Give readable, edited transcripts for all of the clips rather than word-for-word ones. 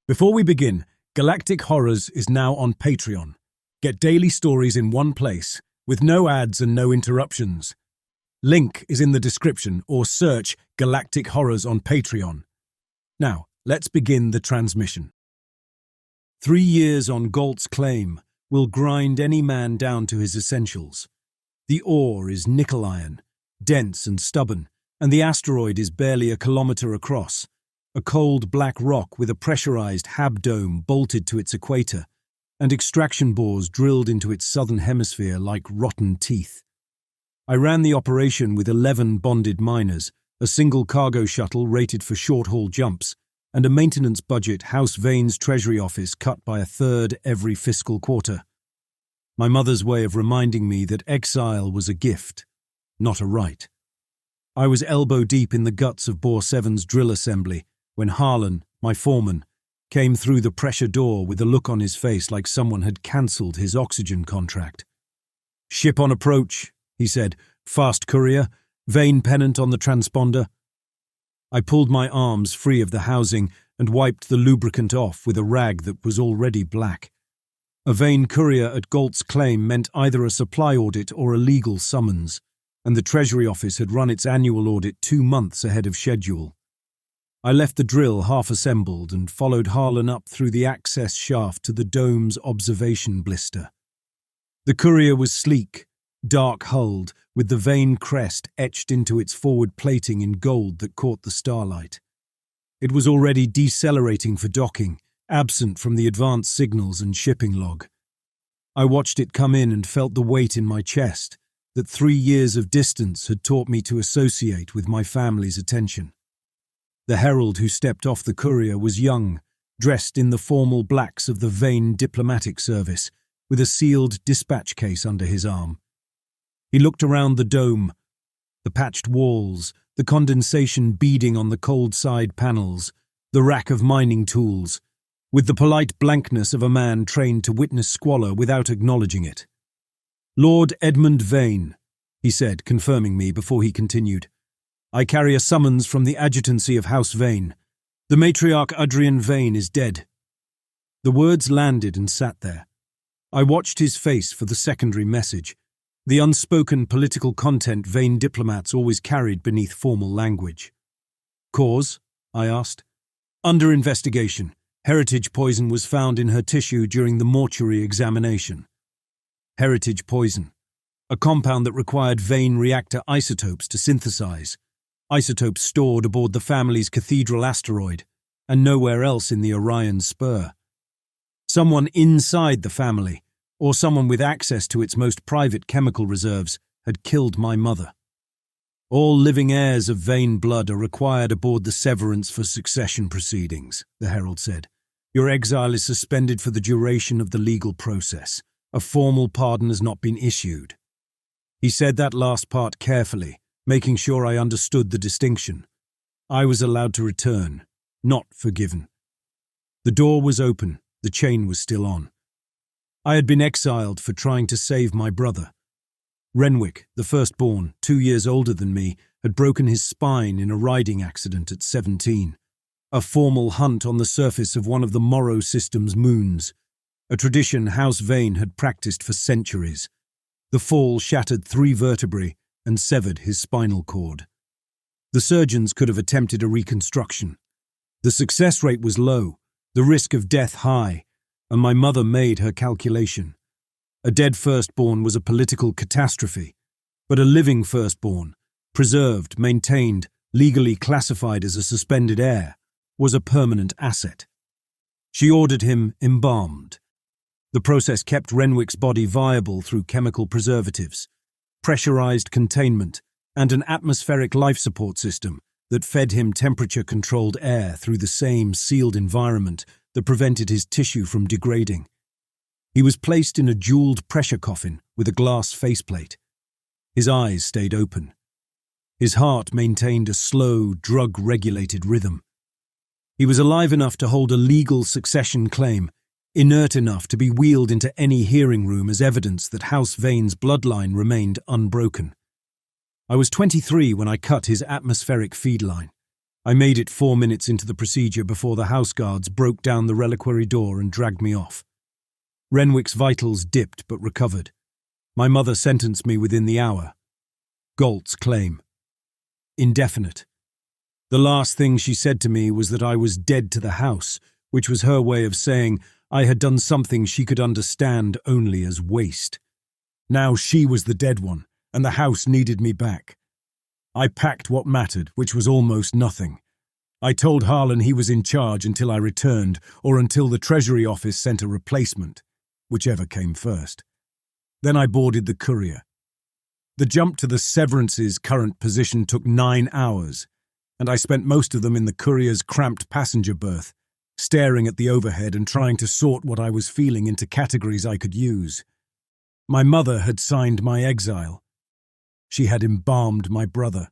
Before we begin, Galactic Horrors is now on Patreon. Get daily stories in one place, with no ads and no interruptions. Link is in the description or search Galactic Horrors on Patreon. Now, let's begin the transmission. 3 years on Galt's claim will grind any man down to his essentials. The ore is nickel iron, dense and stubborn, and the asteroid is barely a kilometre across. A cold black rock with a pressurized hab dome bolted to its equator, and extraction bores drilled into its southern hemisphere like rotten teeth. I ran the operation with 11 bonded miners, a single cargo shuttle rated for short-haul jumps, and a maintenance budget House Vane's Treasury office cut by a third every fiscal quarter. My mother's way of reminding me that exile was a gift, not a right. I was elbow-deep in the guts of Bore 7's drill assembly, when Harlan, my foreman, came through the pressure door with a look on his face like someone had cancelled his oxygen contract. "Ship on approach," he said. "Fast courier, Vane pennant on the transponder." I pulled my arms free of the housing and wiped the lubricant off with a rag that was already black. A Vane courier at Galt's claim meant either a supply audit or a legal summons, and the Treasury office had run its annual audit 2 months ahead of schedule. I left the drill half-assembled and followed Harlan up through the access shaft to the dome's observation blister. The courier was sleek, dark-hulled, with the Vane crest etched into its forward plating in gold that caught the starlight. It was already decelerating for docking, absent from the advanced signals and shipping log. I watched it come in and felt the weight in my chest that 3 years of distance had taught me to associate with my family's attention. The herald who stepped off the courier was young, dressed in the formal blacks of the Vane diplomatic service, with a sealed dispatch case under his arm. He looked around the dome, the patched walls, the condensation beading on the cold side panels, the rack of mining tools, with the polite blankness of a man trained to witness squalor without acknowledging it. "Lord Edmund Vane," he said, confirming me before he continued. "I carry a summons from the adjutancy of House Vane. The matriarch Orion Vane is dead." The words landed and sat there. I watched his face for the secondary message, the unspoken political content Vane diplomats always carried beneath formal language. "Cause?" I asked. "Under investigation. Heritage poison was found in her tissue during the mortuary examination." Heritage poison, a compound that required Vane reactor isotopes to synthesize. Isotopes stored aboard the family's Cathedral asteroid, and nowhere else in the Orion Spur. Someone inside the family, or someone with access to its most private chemical reserves, had killed my mother. "All living heirs of Vane blood are required aboard the Severance for succession proceedings," the herald said. "Your exile is suspended for the duration of the legal process. A formal pardon has not been issued." He said that last part carefully, making sure I understood the distinction. I was allowed to return, not forgiven. The door was open, the chain was still on. I had been exiled for trying to save my brother. Renwick, the firstborn, 2 years older than me, had broken his spine in a riding accident at 17. A formal hunt on the surface of one of the Morrow system's moons, a tradition House Vane had practiced for centuries. The fall shattered 3 vertebrae and severed his spinal cord. The surgeons could have attempted a reconstruction. The success rate was low, the risk of death high, and my mother made her calculation. A dead firstborn was a political catastrophe, but a living firstborn, preserved, maintained, legally classified as a suspended heir, was a permanent asset. She ordered him embalmed. The process kept Renwick's body viable through chemical preservatives, pressurized containment, and an atmospheric life support system that fed him temperature-controlled air through the same sealed environment that prevented his tissue from degrading. He was placed in a jeweled pressure coffin with a glass faceplate. His eyes stayed open. His heart maintained a slow, drug-regulated rhythm. He was alive enough to hold a legal succession claim, inert enough to be wheeled into any hearing room as evidence that House Vane's bloodline remained unbroken. I was 23 when I cut his atmospheric feed line. I made it 4 minutes into the procedure before the house guards broke down the reliquary door and dragged me off. Renwick's vitals dipped but recovered. My mother sentenced me within the hour. Galt's claim. Indefinite. The last thing she said to me was that I was dead to the house, which was her way of saying I had done something she could understand only as waste. Now she was the dead one, and the house needed me back. I packed what mattered, which was almost nothing. I told Harlan he was in charge until I returned, or until the Treasury office sent a replacement, whichever came first. Then I boarded the courier. The jump to the Severance's current position took 9 hours, and I spent most of them in the courier's cramped passenger berth, staring at the overhead and trying to sort what I was feeling into categories I could use. My mother had signed my exile. She had embalmed my brother.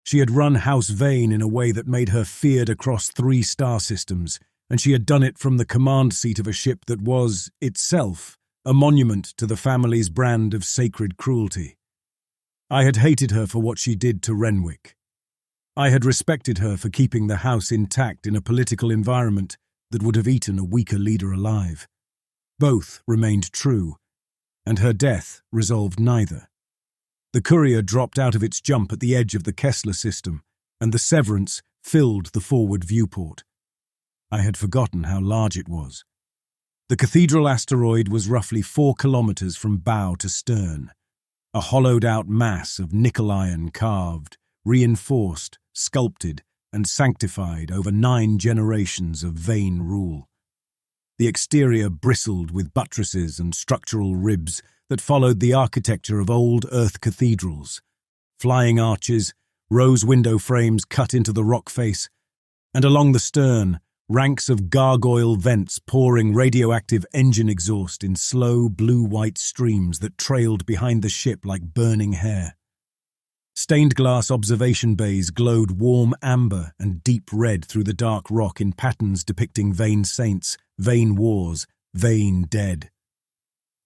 She had run House Vane in a way that made her feared across 3 star systems, and she had done it from the command seat of a ship that was, itself, a monument to the family's brand of sacred cruelty. I had hated her for what she did to Renwick. I had respected her for keeping the house intact in a political environment that would have eaten a weaker leader alive. Both remained true, and her death resolved neither. The courier dropped out of its jump at the edge of the Kessler system, and the Severance filled the forward viewport. I had forgotten how large it was. The Cathedral asteroid was roughly 4 kilometers from bow to stern, a hollowed-out mass of nickel iron carved, reinforced, sculpted, and sanctified over 9 generations of Vane rule. The exterior bristled with buttresses and structural ribs that followed the architecture of old Earth cathedrals, flying arches, rose window frames cut into the rock face, and along the stern, ranks of gargoyle vents pouring radioactive engine exhaust in slow blue-white streams that trailed behind the ship like burning hair. Stained glass observation bays glowed warm amber and deep red through the dark rock in patterns depicting Vane saints, Vane wars, Vane dead.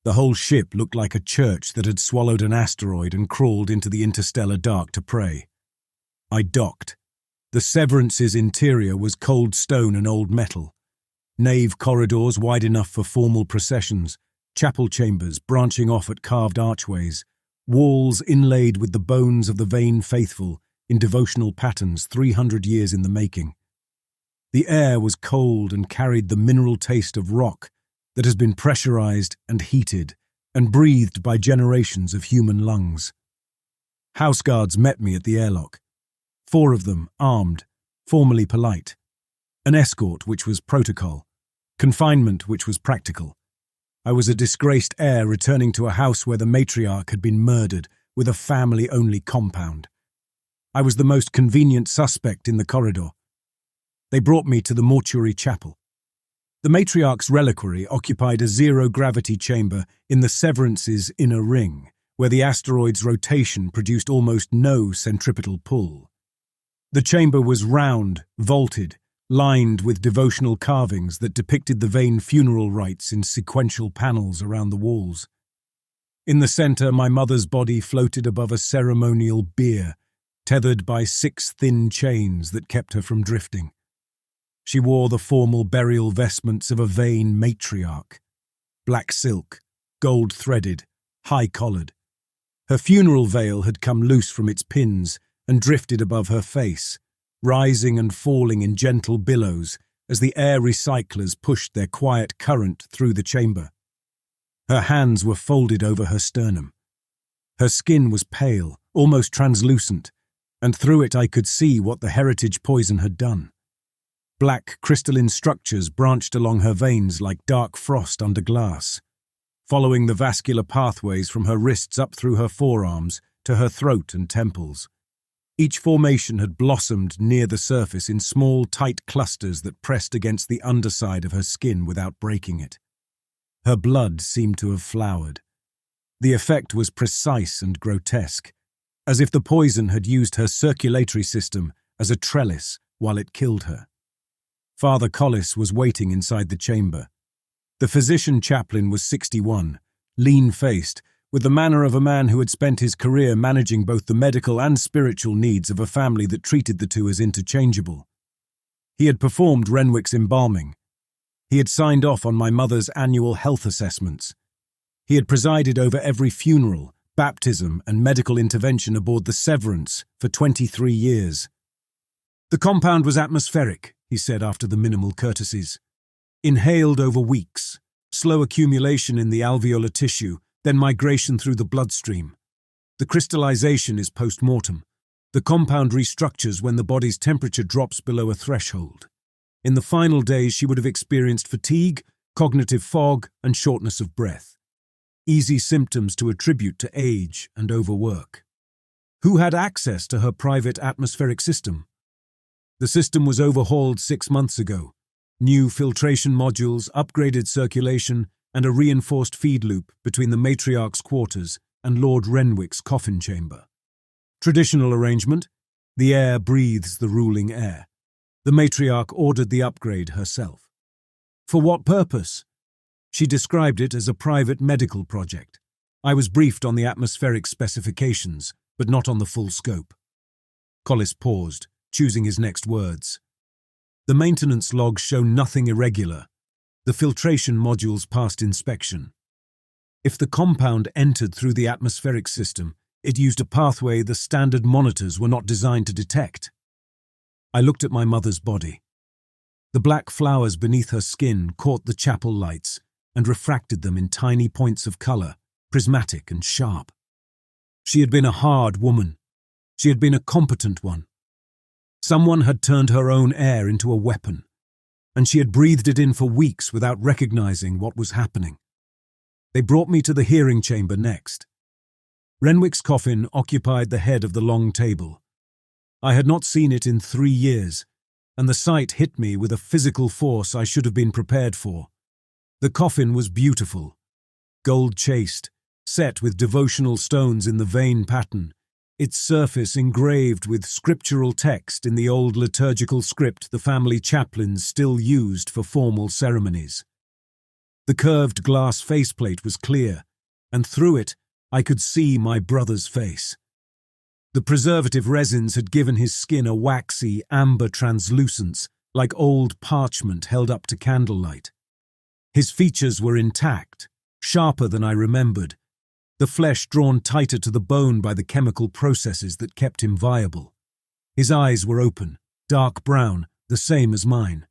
The whole ship looked like a church that had swallowed an asteroid and crawled into the interstellar dark to pray. I docked. The Severance's interior was cold stone and old metal. Nave corridors wide enough for formal processions, chapel chambers branching off at carved archways, walls inlaid with the bones of the Vane faithful in devotional patterns 300 years in the making. The air was cold and carried the mineral taste of rock that has been pressurized and heated and breathed by generations of human lungs. House guards met me at the airlock. 4 of them, armed, formally polite. An escort, which was protocol. Confinement, which was practical. I was a disgraced heir returning to a house where the matriarch had been murdered with a family-only compound. I was the most convenient suspect in the corridor. They brought me to the mortuary chapel. The matriarch's reliquary occupied a zero-gravity chamber in the Severance's inner ring, where the asteroid's rotation produced almost no centripetal pull. The chamber was round, vaulted, lined with devotional carvings that depicted the Vane funeral rites in sequential panels around the walls. In the center, my mother's body floated above a ceremonial bier, tethered by 6 thin chains that kept her from drifting. She wore the formal burial vestments of a Vane matriarch. Black silk, gold-threaded, high-collared. Her funeral veil had come loose from its pins and drifted above her face, rising and falling in gentle billows as the air recyclers pushed their quiet current through the chamber. Her hands were folded over her sternum. Her skin was pale, almost translucent, and through it I could see what the heritage poison had done. Black crystalline structures branched along her veins like dark frost under glass, following the vascular pathways from her wrists up through her forearms to her throat and temples. Each formation had blossomed near the surface in small, tight clusters that pressed against the underside of her skin without breaking it. Her blood seemed to have flowered. The effect was precise and grotesque, as if the poison had used her circulatory system as a trellis while it killed her. Father Collis was waiting inside the chamber. The physician chaplain was 61, lean-faced, with the manner of a man who had spent his career managing both the medical and spiritual needs of a family that treated the two as interchangeable. He had performed Renwick's embalming. He had signed off on my mother's annual health assessments. He had presided over every funeral, baptism, and medical intervention aboard the Severance for 23 years. The compound was atmospheric, he said after the minimal courtesies. Inhaled over weeks, slow accumulation in the alveolar tissue, then migration through the bloodstream. The crystallization is post-mortem. The compound restructures when the body's temperature drops below a threshold. In the final days, she would have experienced fatigue, cognitive fog, and shortness of breath. Easy symptoms to attribute to age and overwork. Who had access to her private atmospheric system? The system was overhauled 6 months ago. New filtration modules, upgraded circulation, and a reinforced feed loop between the matriarch's quarters and Lord Renwick's coffin chamber. Traditional arrangement: the heir breathes the ruling air. The matriarch ordered the upgrade herself. For what purpose? She described it as a private medical project. I was briefed on the atmospheric specifications, but not on the full scope. Collis paused, choosing his next words. The maintenance logs show nothing irregular. The filtration modules passed inspection. If the compound entered through the atmospheric system, it used a pathway the standard monitors were not designed to detect. I looked at my mother's body. The black flowers beneath her skin caught the chapel lights and refracted them in tiny points of color, prismatic and sharp. She had been a hard woman. She had been a competent one. Someone had turned her own air into a weapon, and she had breathed it in for weeks without recognizing what was happening. They brought me to the hearing chamber next. Renwick's coffin occupied the head of the long table. I had not seen it in 3 years, and the sight hit me with a physical force I should have been prepared for. The coffin was beautiful, gold-chased, set with devotional stones in the Vane pattern, its surface engraved with scriptural text in the old liturgical script the family chaplains still used for formal ceremonies. The curved glass faceplate was clear, and through it I could see my brother's face. The preservative resins had given his skin a waxy, amber translucence, like old parchment held up to candlelight. His features were intact, sharper than I remembered, the flesh drawn tighter to the bone by the chemical processes that kept him viable. His eyes were open, dark brown, the same as mine.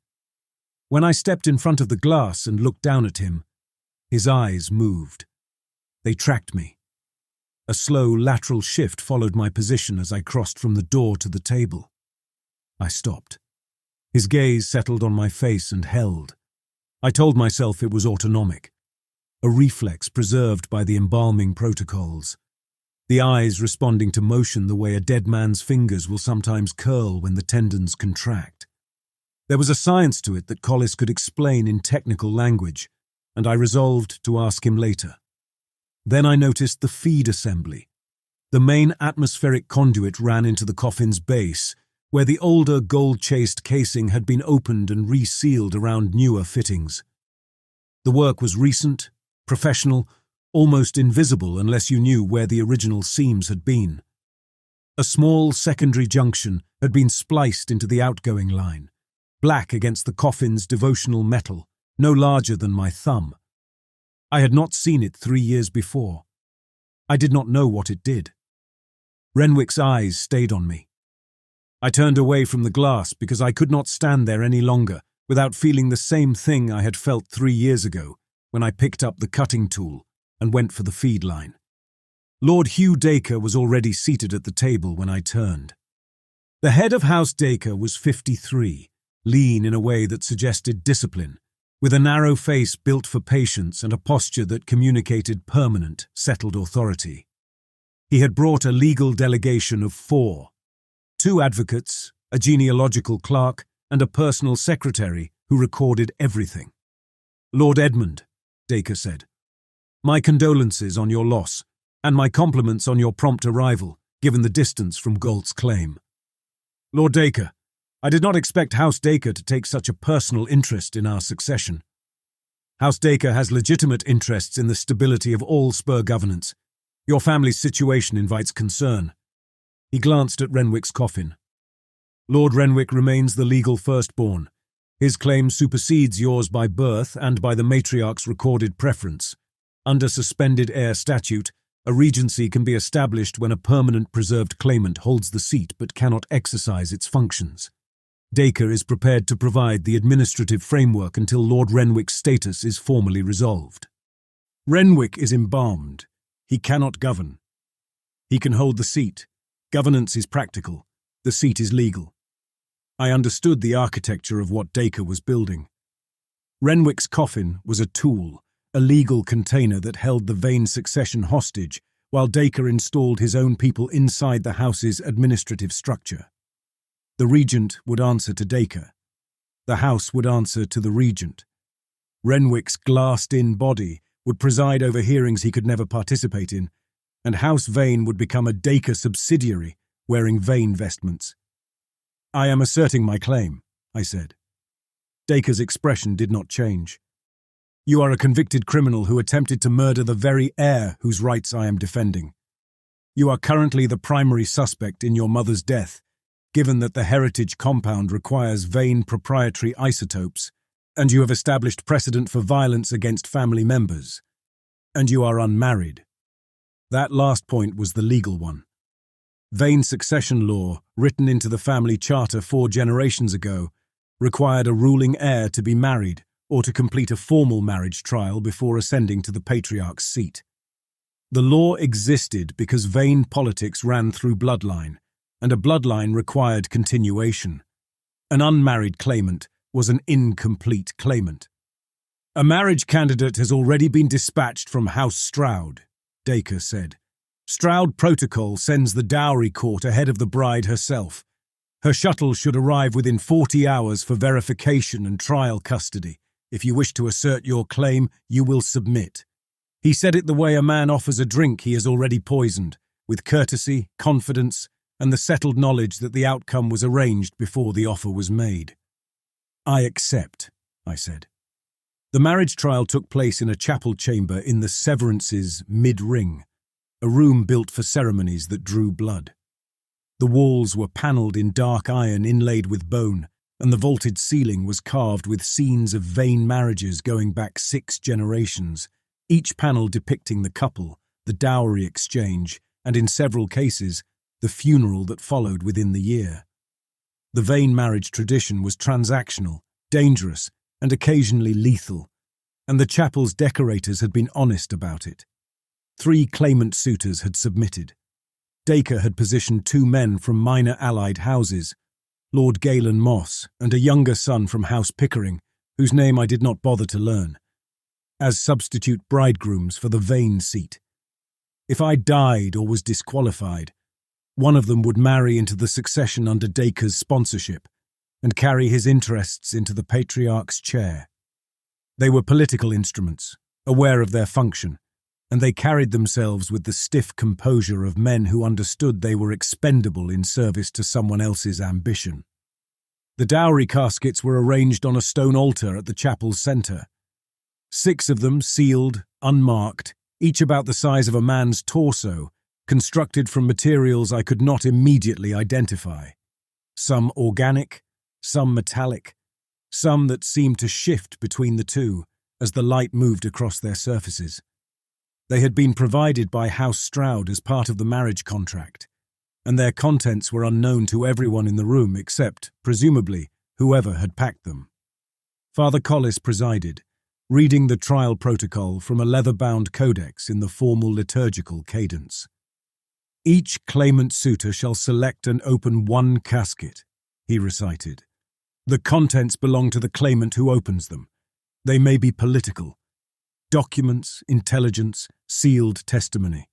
When I stepped in front of the glass and looked down at him, his eyes moved. They tracked me. A slow lateral shift followed my position as I crossed from the door to the table. I stopped. His gaze settled on my face and held. I told myself it was autonomic, a reflex preserved by the embalming protocols, the eyes responding to motion the way a dead man's fingers will sometimes curl when the tendons contract. There was a science to it that Collis could explain in technical language, and I resolved to ask him later. Then I noticed the feed assembly. The main atmospheric conduit ran into the coffin's base, where the older gold-chased casing had been opened and resealed around newer fittings. The work was recent, professional, almost invisible unless you knew where the original seams had been. A small secondary junction had been spliced into the outgoing line, black against the coffin's devotional metal, no larger than my thumb. I had not seen it 3 years before. I did not know what it did. Renwick's eyes stayed on me. I turned away from the glass because I could not stand there any longer without feeling the same thing I had felt 3 years ago when I picked up the cutting tool and went for the feed line. Lord Hugh Dacre was already seated at the table when I turned. The head of House Dacre was 53, lean in a way that suggested discipline, with a narrow face built for patience and a posture that communicated permanent, settled authority. He had brought a legal delegation of 4, 2 advocates, a genealogical clerk, and a personal secretary who recorded everything. "Lord Edmund," Dacre said, "my condolences on your loss, and my compliments on your prompt arrival, given the distance from Galt's claim." "Lord Dacre, I did not expect House Dacre to take such a personal interest in our succession. House Dacre has legitimate interests in the stability of all Spur governance, Your family's situation invites concern. He glanced at Renwick's coffin. Lord Renwick remains the legal firstborn. His claim supersedes yours by birth and by the matriarch's recorded preference. Under suspended heir statute, a regency can be established when a permanent preserved claimant holds the seat but cannot exercise its functions. Dacre is prepared to provide the administrative framework until Lord Renwick's status is formally resolved. Renwick is embalmed. He cannot govern. He can hold the seat. Governance is practical. The seat is legal. I understood the architecture of what Dacre was building. Renwick's coffin was a tool, a legal container that held the Vane succession hostage, while Dacre installed his own people inside the house's administrative structure. The regent would answer to Dacre. The house would answer to the regent. Renwick's glassed-in body would preside over hearings he could never participate in, and House Vane would become a Dacre subsidiary, wearing Vane vestments. I am asserting my claim, I said. Dacre's expression did not change. You are a convicted criminal who attempted to murder the very heir whose rights I am defending. You are currently the primary suspect in your mother's death, given that the heritage compound requires Vane proprietary isotopes, and you have established precedent for violence against family members. And you are unmarried. That last point was the legal one. Vane succession law, written into the family charter 4 generations ago, required a ruling heir to be married or to complete a formal marriage trial before ascending to the patriarch's seat. The law existed because Vane politics ran through bloodline, and a bloodline required continuation. An unmarried claimant was an incomplete claimant. A marriage candidate has already been dispatched from House Straoud, Dacre said. Straoud protocol sends the dowry court ahead of the bride herself. Her shuttle should arrive within 40 hours for verification and trial custody. If you wish to assert your claim, you will submit. He said it the way a man offers a drink he has already poisoned, with courtesy, confidence, and the settled knowledge that the outcome was arranged before the offer was made. I accept, I said. The marriage trial took place in a chapel chamber in the Severance's mid-ring, a room built for ceremonies that drew blood. The walls were panelled in dark iron inlaid with bone, and the vaulted ceiling was carved with scenes of Vane marriages going back 6 generations, each panel depicting the couple, the dowry exchange, and in several cases, the funeral that followed within the year. The Vane marriage tradition was transactional, dangerous, and occasionally lethal, and the chapel's decorators had been honest about it. 3 claimant suitors had submitted. Dacre had positioned 2 men from minor allied houses, Lord Galen Moss and a younger son from House Pickering, whose name I did not bother to learn, as substitute bridegrooms for the Vane seat. If I died or was disqualified, one of them would marry into the succession under Dacre's sponsorship and carry his interests into the patriarch's chair. They were political instruments, aware of their function, and they carried themselves with the stiff composure of men who understood they were expendable in service to someone else's ambition. The dowry caskets were arranged on a stone altar at the chapel's centre. 6 of them, sealed, unmarked, each about the size of a man's torso, constructed from materials I could not immediately identify. Some organic, some metallic, some that seemed to shift between the two as the light moved across their surfaces. They had been provided by House Straoud as part of the marriage contract, and their contents were unknown to everyone in the room except, presumably, whoever had packed them. Father Collis presided, reading the trial protocol from a leather-bound codex in the formal liturgical cadence. Each claimant suitor shall select and open 1 casket, he recited. The contents belong to the claimant who opens them. They may be political, documents, intelligence, sealed testimony.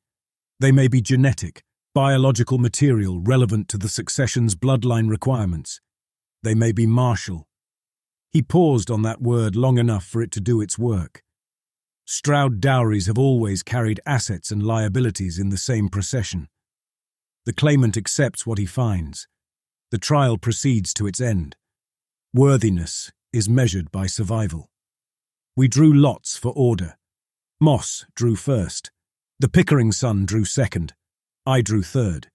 They may be genetic, biological material relevant to the succession's bloodline requirements. They may be martial. He paused on that word long enough for it to do its work. Straoud dowries have always carried assets and liabilities in the same procession. The claimant accepts what he finds. The trial proceeds to its end. Worthiness is measured by survival. We drew lots for order. Moss drew first. The Pickering son drew second. I drew third.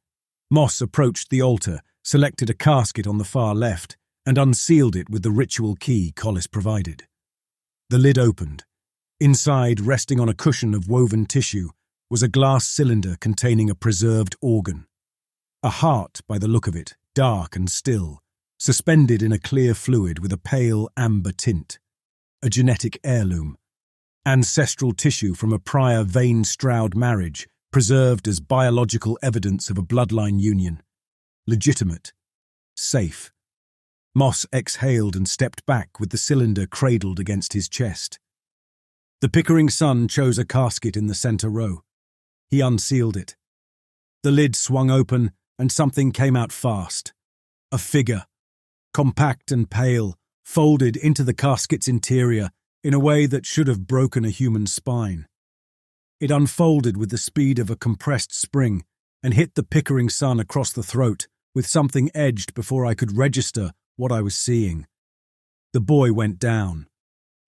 Moss approached the altar, selected a casket on the far left, and unsealed it with the ritual key Collis provided. The lid opened. Inside, resting on a cushion of woven tissue, was a glass cylinder containing a preserved organ. A heart, by the look of it, dark and still, suspended in a clear fluid with a pale amber tint. A genetic heirloom. Ancestral tissue from a prior Vane Straoud marriage, preserved as biological evidence of a bloodline union. Legitimate. Safe. Moss exhaled and stepped back with the cylinder cradled against his chest. The Pickering son chose a casket in the center row. He unsealed it. The lid swung open and something came out fast. A figure, compact and pale, folded into the casket's interior in a way that should have broken a human spine. It unfolded with the speed of a compressed spring and hit the Pickering son across the throat with something edged before I could register what I was seeing. The boy went down.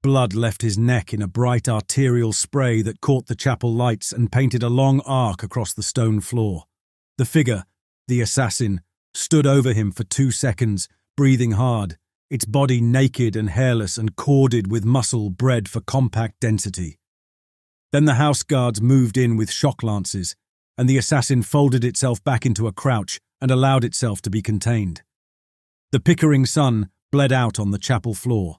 Blood left his neck in a bright arterial spray that caught the chapel lights and painted a long arc across the stone floor. The figure, the assassin, stood over him for 2 seconds, breathing hard, its body naked and hairless and corded with muscle bred for compact density. Then the house guards moved in with shock lances, and the assassin folded itself back into a crouch and allowed itself to be contained. The Pickering son bled out on the chapel floor.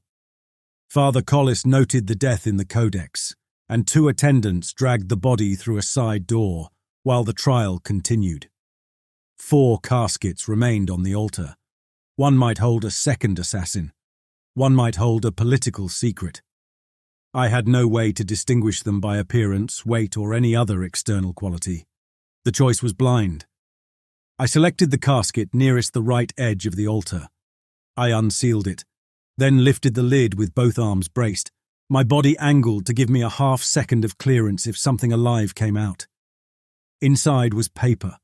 Father Collis noted the death in the codex, and 2 attendants dragged the body through a side door while the trial continued. 4 caskets remained on the altar. One might hold a second assassin. One might hold a political secret. I had no way to distinguish them by appearance, weight, or any other external quality. The choice was blind. I selected the casket nearest the right edge of the altar. I unsealed it, then lifted the lid with both arms braced, my body angled to give me a half-second of clearance if something alive came out. Inside was paper,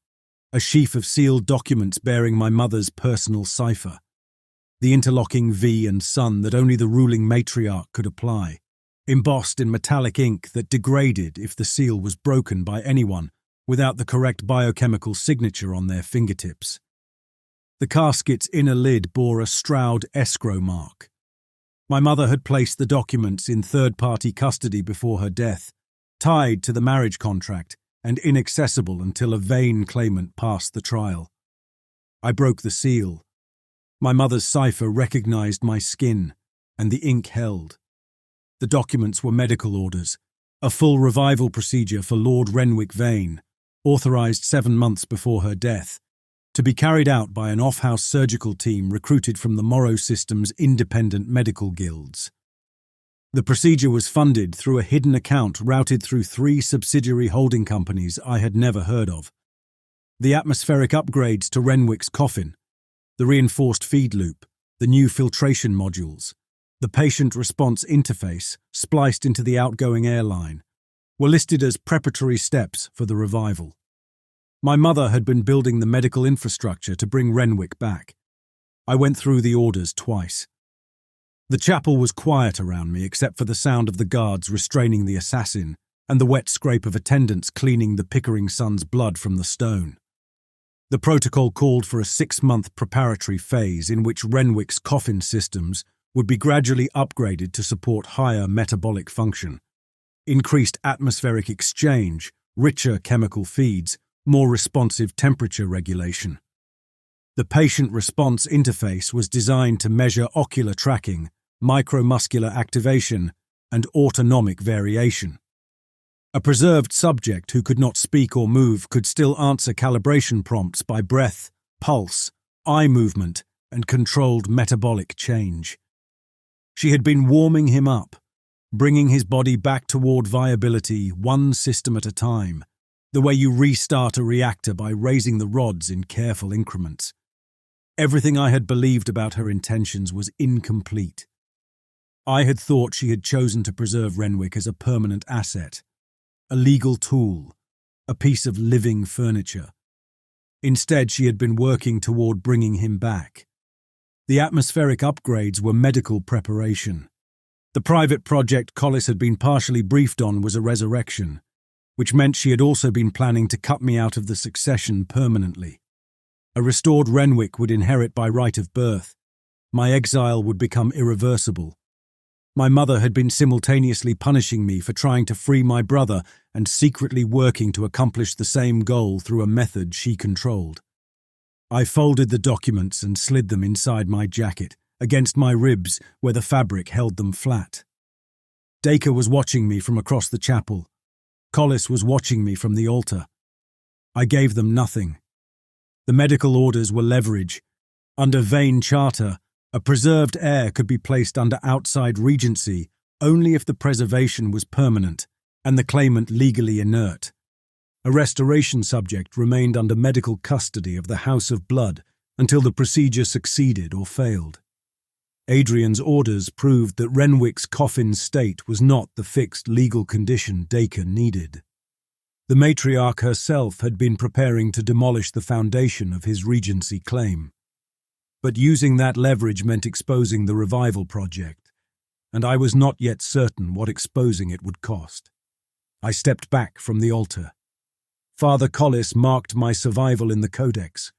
a sheaf of sealed documents bearing my mother's personal cipher, the interlocking V and sun that only the ruling matriarch could apply, embossed in metallic ink that degraded if the seal was broken by anyone without the correct biochemical signature on their fingertips. The casket's inner lid bore a Straoud escrow mark. My mother had placed the documents in third-party custody before her death, tied to the marriage contract and inaccessible until a Vane claimant passed the trial. I broke the seal. My mother's cipher recognized my skin, and the ink held. The documents were medical orders, a full revival procedure for Lord Renwick Vane, authorized 7 months before her death, to be carried out by an off-house surgical team recruited from the Morrow System's independent medical guilds. The procedure was funded through a hidden account routed through 3 subsidiary holding companies I had never heard of. The atmospheric upgrades to Renwick's coffin, the reinforced feed loop, the new filtration modules, the patient response interface spliced into the outgoing airline, were listed as preparatory steps for the revival. My mother had been building the medical infrastructure to bring Renwick back. I went through the orders twice. The chapel was quiet around me except for the sound of the guards restraining the assassin and the wet scrape of attendants cleaning the Pickering son's blood from the stone. The protocol called for a 6-month preparatory phase in which Renwick's coffin systems would be gradually upgraded to support higher metabolic function, increased atmospheric exchange, richer chemical feeds, more responsive temperature regulation. The patient response interface was designed to measure ocular tracking, micromuscular activation, and autonomic variation. A preserved subject who could not speak or move could still answer calibration prompts by breath, pulse, eye movement, and controlled metabolic change. She had been warming him up, bringing his body back toward viability 1 system at a time, the way you restart a reactor by raising the rods in careful increments. Everything I had believed about her intentions was incomplete. I had thought she had chosen to preserve Renwick as a permanent asset, a legal tool, a piece of living furniture. Instead, she had been working toward bringing him back. The atmospheric upgrades were medical preparation. The private project Collis had been partially briefed on was a resurrection, which meant she had also been planning to cut me out of the succession permanently. A restored Renwick would inherit by right of birth. My exile would become irreversible. My mother had been simultaneously punishing me for trying to free my brother and secretly working to accomplish the same goal through a method she controlled. I folded the documents and slid them inside my jacket, against my ribs where the fabric held them flat. Dacre was watching me from across the chapel. Collis was watching me from the altar. I gave them nothing. The medical orders were leverage. Under Vane Charter, a preserved heir could be placed under outside regency only if the preservation was permanent and the claimant legally inert. A restoration subject remained under medical custody of the House of Blood until the procedure succeeded or failed. Adrian's orders proved that Renwick's coffin state was not the fixed legal condition Dacre needed. The matriarch herself had been preparing to demolish the foundation of his regency claim. But using that leverage meant exposing the revival project, and I was not yet certain what exposing it would cost. I stepped back from the altar. Father Collis marked my survival in the codex.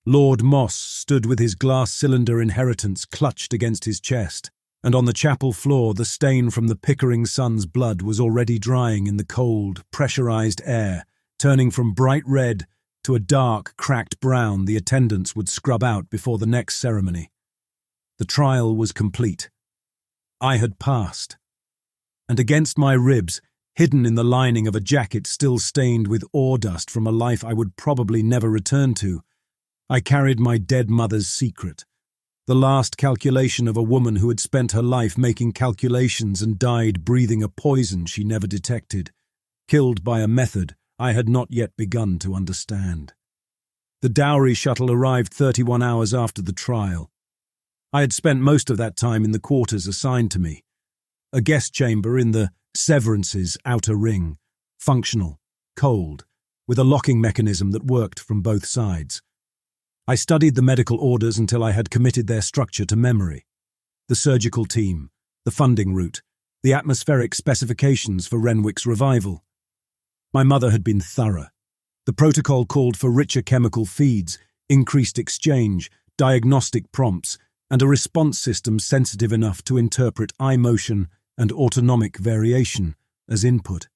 Lord Moss stood with his glass cylinder inheritance clutched against his chest, and on the chapel floor the stain from the Pickering son's blood was already drying in the cold, pressurized air, turning from bright red to a dark, cracked brown the attendants would scrub out before the next ceremony. The trial was complete. I had passed. And against my ribs, hidden in the lining of a jacket still stained with ore dust from a life I would probably never return to, I carried my dead mother's secret, the last calculation of a woman who had spent her life making calculations and died breathing a poison she never detected, killed by a method I had not yet begun to understand. The dowry shuttle arrived 31 hours after the trial. I had spent most of that time in the quarters assigned to me, a guest chamber in the Severance's outer ring, functional, cold, with a locking mechanism that worked from both sides. I studied the medical orders until I had committed their structure to memory. The surgical team, the funding route, the atmospheric specifications for Renwick's revival. My mother had been thorough. The protocol called for richer chemical feeds, increased exchange, diagnostic prompts, and a response system sensitive enough to interpret eye motion and autonomic variation as input.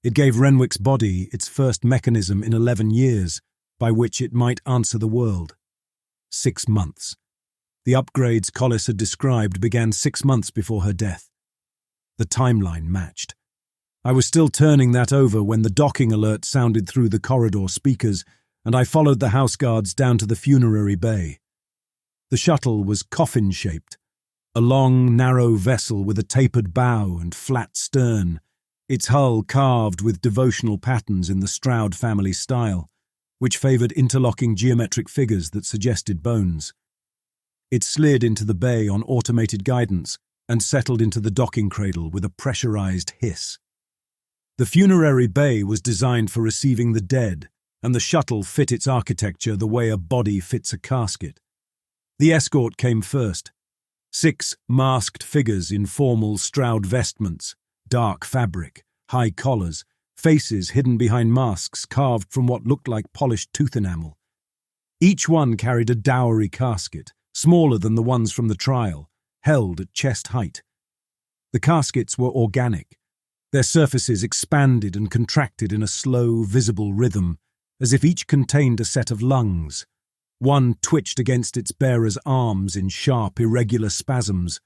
It gave Renwick's body its first mechanism in 11 years, by which it might answer the world. 6 months. The upgrades Collis had described began 6 months before her death. The timeline matched. I was still turning that over when the docking alert sounded through the corridor speakers, and I followed the house guards down to the funerary bay. The shuttle was coffin-shaped, a long, narrow vessel with a tapered bow and flat stern, its hull carved with devotional patterns in the Straoud family style, which favoured interlocking geometric figures that suggested bones. It slid into the bay on automated guidance and settled into the docking cradle with a pressurized hiss. The funerary bay was designed for receiving the dead, and the shuttle fit its architecture the way a body fits a casket. The escort came first. 6 masked figures in formal Straoud vestments, dark fabric, high collars, faces hidden behind masks carved from what looked like polished tooth enamel. Each one carried a dowry casket, smaller than the ones from the trial, held at chest height. The caskets were organic. Their surfaces expanded and contracted in a slow, visible rhythm, as if each contained a set of lungs. One twitched against its bearer's arms in sharp, irregular spasms.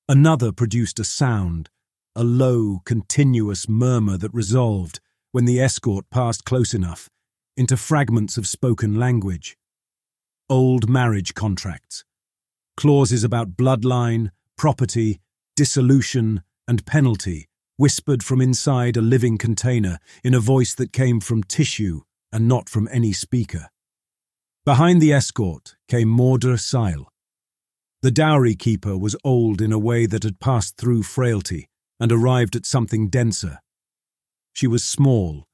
Another produced a sound, a low, continuous murmur that resolved, when the escort passed close enough, into fragments of spoken language. Old marriage contracts. Clauses about bloodline, property, dissolution, and penalty, whispered from inside a living container in a voice that came from tissue and not from any speaker. Behind the escort came Mordre Sile. The dowry keeper was old in a way that had passed through frailty and arrived at something denser. She was small,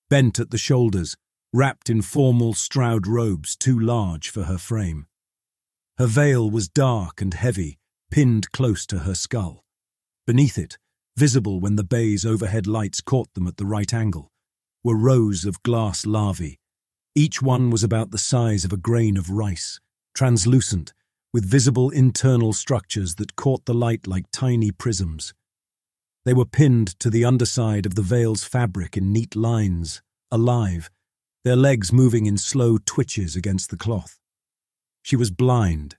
bent at the shoulders, wrapped in formal Straoud robes too large for her frame. Her veil was dark and heavy, pinned close to her skull. Beneath it, visible when the bay's overhead lights caught them at the right angle, were rows of glass larvae. Each one was about the size of a grain of rice, translucent, with visible internal structures that caught the light like tiny prisms. They were pinned to the underside of the veil's fabric in neat lines, alive, their legs moving in slow twitches against the cloth. She was blind.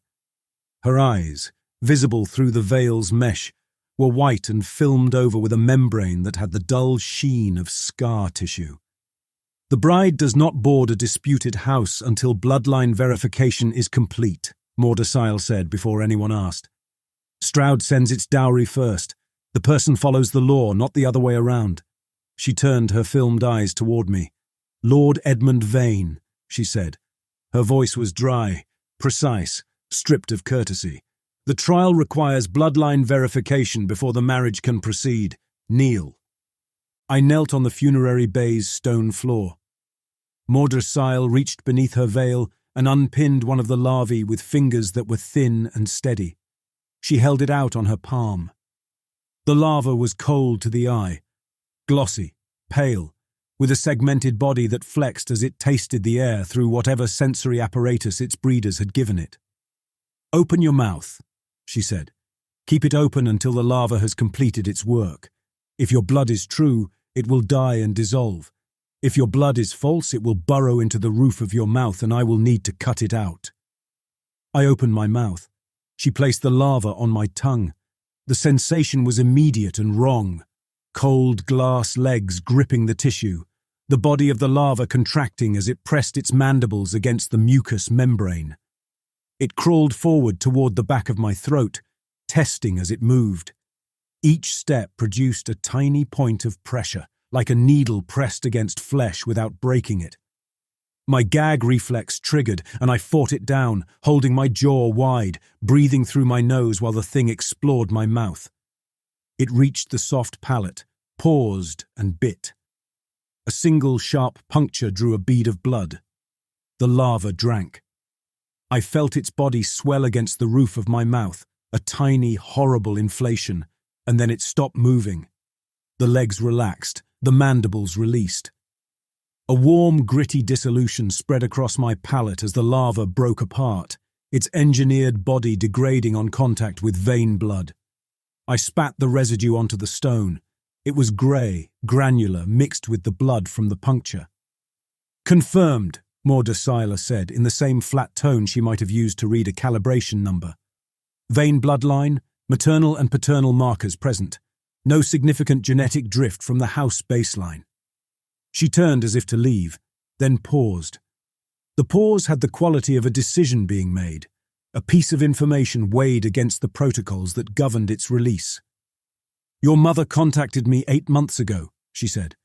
Her eyes, visible through the veil's mesh, were white and filmed over with a membrane that had the dull sheen of scar tissue. The bride does not board a disputed house until bloodline verification is complete, Mordecai said before anyone asked. Straoud sends its dowry first. The person follows the law, not the other way around. She turned her filmed eyes toward me. Lord Edmund Vane, she said. Her voice was dry, precise, stripped of courtesy. The trial requires bloodline verification before the marriage can proceed. Kneel. I knelt on the funerary bay's stone floor. Mordecai reached beneath her veil and unpinned one of the larvae with fingers that were thin and steady. She held it out on her palm. The larva was cold to the eye, glossy, pale, with a segmented body that flexed as it tasted the air through whatever sensory apparatus its breeders had given it. Open your mouth, she said. Keep it open until the larva has completed its work. If your blood is true, it will die and dissolve. If your blood is false, it will burrow into the roof of your mouth and I will need to cut it out. I opened my mouth. She placed the larva on my tongue. The sensation was immediate and wrong. Cold glass legs gripping the tissue, the body of the larva contracting as it pressed its mandibles against the mucous membrane. It crawled forward toward the back of my throat, testing as it moved. Each step produced a tiny point of pressure, like a needle pressed against flesh without breaking it. My gag reflex triggered, and I fought it down, holding my jaw wide, breathing through my nose while the thing explored my mouth. It reached the soft palate, paused and bit. A single sharp puncture drew a bead of blood. The larva drank. I felt its body swell against the roof of my mouth, a tiny, horrible inflation, and then it stopped moving. The legs relaxed, the mandibles released. A warm, gritty dissolution spread across my palate as the larva broke apart, its engineered body degrading on contact with vein blood. I spat the residue onto the stone. It was grey, granular, mixed with the blood from the puncture. Confirmed, Mordecai said, in the same flat tone she might have used to read a calibration number. Vein bloodline, maternal and paternal markers present. No significant genetic drift from the house baseline. She turned as if to leave, then paused. The pause had the quality of a decision being made, a piece of information weighed against the protocols that governed its release. Your mother contacted me 8 months ago, she said.